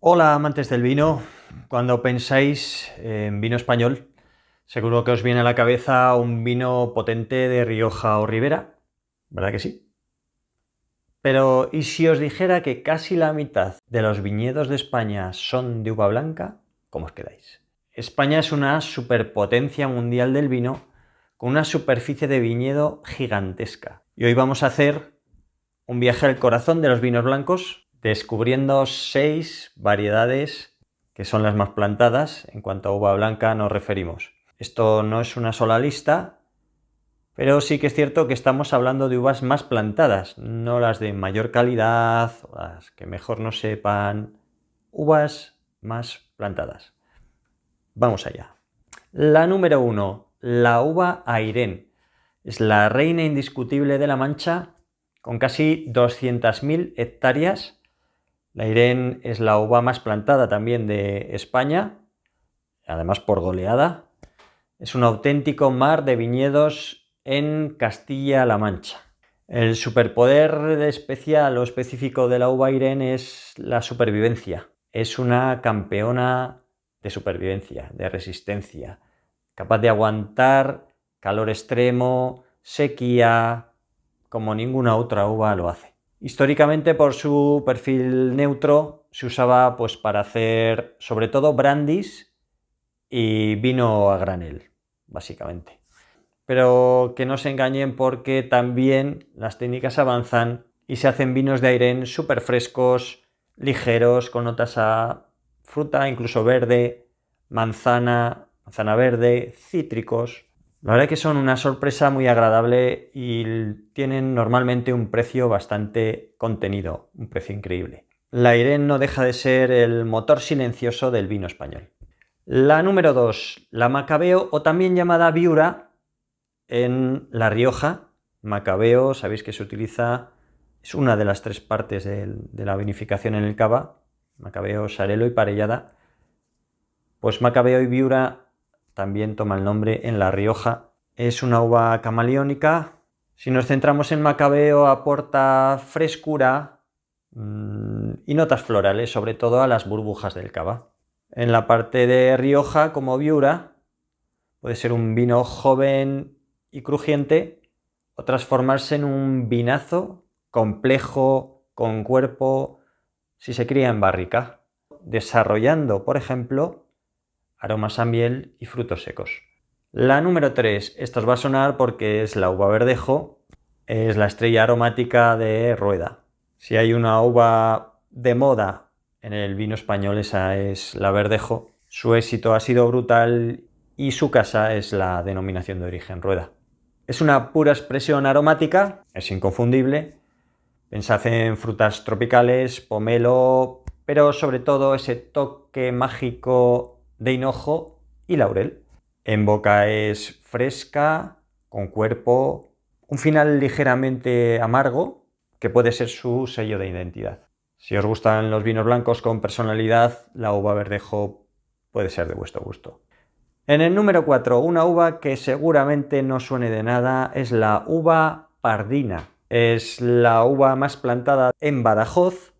Hola amantes del vino, cuando pensáis en vino español, seguro que os viene a la cabeza un vino potente de Rioja o Ribera, ¿verdad que sí? Pero ¿y si os dijera que casi la mitad de los viñedos de España son de uva blanca? ¿Cómo os quedáis? España es una superpotencia mundial del vino con una superficie de viñedo gigantesca. Y hoy vamos a hacer un viaje al corazón de los vinos blancos, descubriendo 6 variedades que son las más plantadas en cuanto a uva blanca nos referimos. Esto no es una sola lista, pero sí que es cierto que estamos hablando de uvas más plantadas, no las de mayor calidad, o las que mejor nos sepan, uvas más plantadas. Vamos allá. La número 1, la uva Airén. Es la reina indiscutible de La Mancha, con casi 200.000 hectáreas. La Airén es la uva más plantada también de España, además por goleada. Es un auténtico mar de viñedos en Castilla-La Mancha. El superpoder especial o específico de la uva Airén es la supervivencia. Es una campeona de supervivencia, de resistencia, capaz de aguantar calor extremo, sequía, como ninguna otra uva lo hace. Históricamente, por su perfil neutro, se usaba pues para hacer sobre todo brandis y vino a granel, básicamente. Pero que no se engañen, porque también las técnicas avanzan y se hacen vinos de Airén súper frescos, ligeros, con notas a fruta, incluso verde, manzana verde, cítricos. La verdad es que son una sorpresa muy agradable y tienen normalmente un precio bastante contenido, un precio increíble. La Airén no deja de ser el motor silencioso del vino español. La número 2, la Macabeo, o también llamada Viura en La Rioja. Macabeo, sabéis que se utiliza, es una de las 3 partes de la vinificación en el cava, Macabeo, Xarel·lo y Parellada. Pues Macabeo y Viura también toma el nombre en La Rioja. Es una uva camaleónica. Si nos centramos en Macabeo, aporta frescura y notas florales, sobre todo a las burbujas del cava. En la parte de Rioja, como Viura, puede ser un vino joven y crujiente o transformarse en un vinazo complejo, con cuerpo, si se cría en barrica, desarrollando, por ejemplo, aromas a miel y frutos secos. La número 3, esta os va a sonar porque es la uva verdejo, es la estrella aromática de Rueda. Si hay una uva de moda en el vino español, esa es la verdejo. Su éxito ha sido brutal y su casa es la denominación de origen Rueda. Es una pura expresión aromática, es inconfundible. Pensad en frutas tropicales, pomelo, pero sobre todo ese toque mágico de hinojo y laurel. En boca es fresca, con cuerpo, un final ligeramente amargo, que puede ser su sello de identidad. Si os gustan los vinos blancos con personalidad, la uva verdejo puede ser de vuestro gusto. En el número 4, una uva que seguramente no suene de nada, es la uva pardina. Es la uva más plantada en Badajoz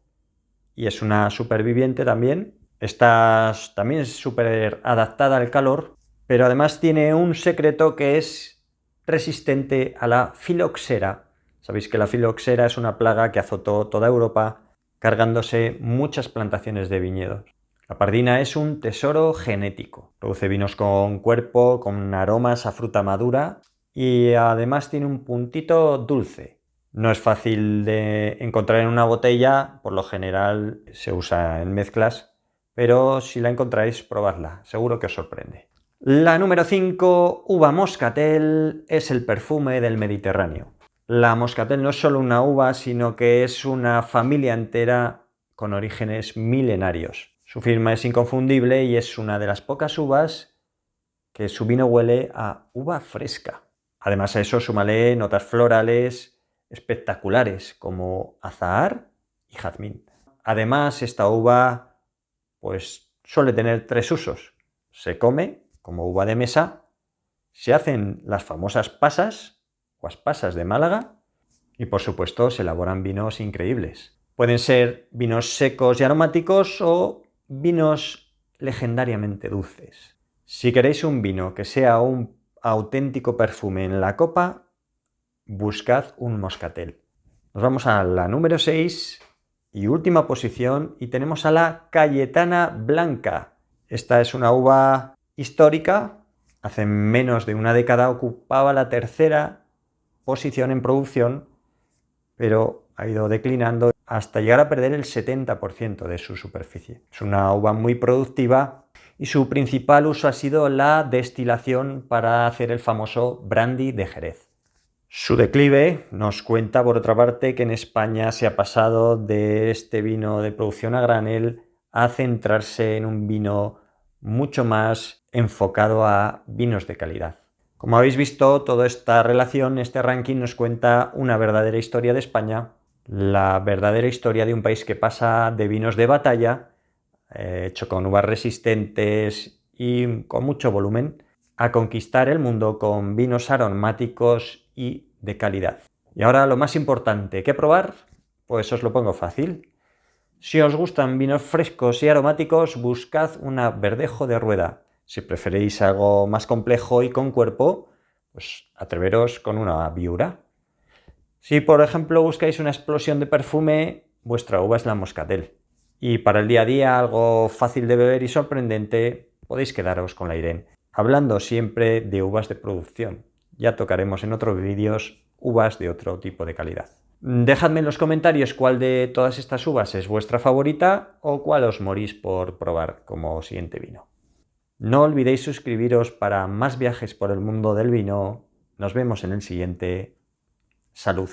y es una superviviente también. Está también súper adaptada al calor, pero además tiene un secreto, que es resistente a la filoxera. Sabéis que la filoxera es una plaga que azotó toda Europa, cargándose muchas plantaciones de viñedos. La pardina es un tesoro genético. Produce vinos con cuerpo, con aromas a fruta madura y además tiene un puntito dulce. No es fácil de encontrar en una botella, por lo general se usa en mezclas, pero si la encontráis, probadla, seguro que os sorprende. La número 5, uva moscatel, es el perfume del Mediterráneo. La moscatel no es solo una uva, sino que es una familia entera con orígenes milenarios. Su firma es inconfundible y es una de las pocas uvas que su vino huele a uva fresca. Además a eso súmale notas florales espectaculares como azahar y jazmín. Además, esta uva pues suele tener 3 usos. Se come como uva de mesa, se hacen las famosas pasas o as pasas de Málaga y por supuesto se elaboran vinos increíbles. Pueden ser vinos secos y aromáticos o vinos legendariamente dulces. Si queréis un vino que sea un auténtico perfume en la copa, buscad un moscatel. Nos vamos a la número 6 y última posición y tenemos a la Cayetana Blanca. Esta es una uva histórica. Hace menos de una década ocupaba la tercera posición en producción, pero ha ido declinando hasta llegar a perder el 70% de su superficie. Es una uva muy productiva y su principal uso ha sido la destilación para hacer el famoso brandy de Jerez. Su declive nos cuenta, por otra parte, que en España se ha pasado de este vino de producción a granel a centrarse en un vino mucho más enfocado a vinos de calidad. Como habéis visto, toda esta relación, este ranking nos cuenta una verdadera historia de España, la verdadera historia de un país que pasa de vinos de batalla, hecho con uvas resistentes y con mucho volumen, a conquistar el mundo con vinos aromáticos y de calidad. Y ahora lo más importante, ¿qué probar? Pues os lo pongo fácil. Si os gustan vinos frescos y aromáticos, buscad una Verdejo de Rueda. Si preferís algo más complejo y con cuerpo, pues atreveros con una Viura. Si por ejemplo buscáis una explosión de perfume, vuestra uva es la Moscatel. Y para el día a día, algo fácil de beber y sorprendente, podéis quedaros con la Irene. Hablando siempre de uvas de producción. Ya tocaremos en otros vídeos uvas de otro tipo de calidad. Dejadme en los comentarios cuál de todas estas uvas es vuestra favorita o cuál os morís por probar como siguiente vino. No olvidéis suscribiros para más viajes por el mundo del vino. Nos vemos en el siguiente. Salud.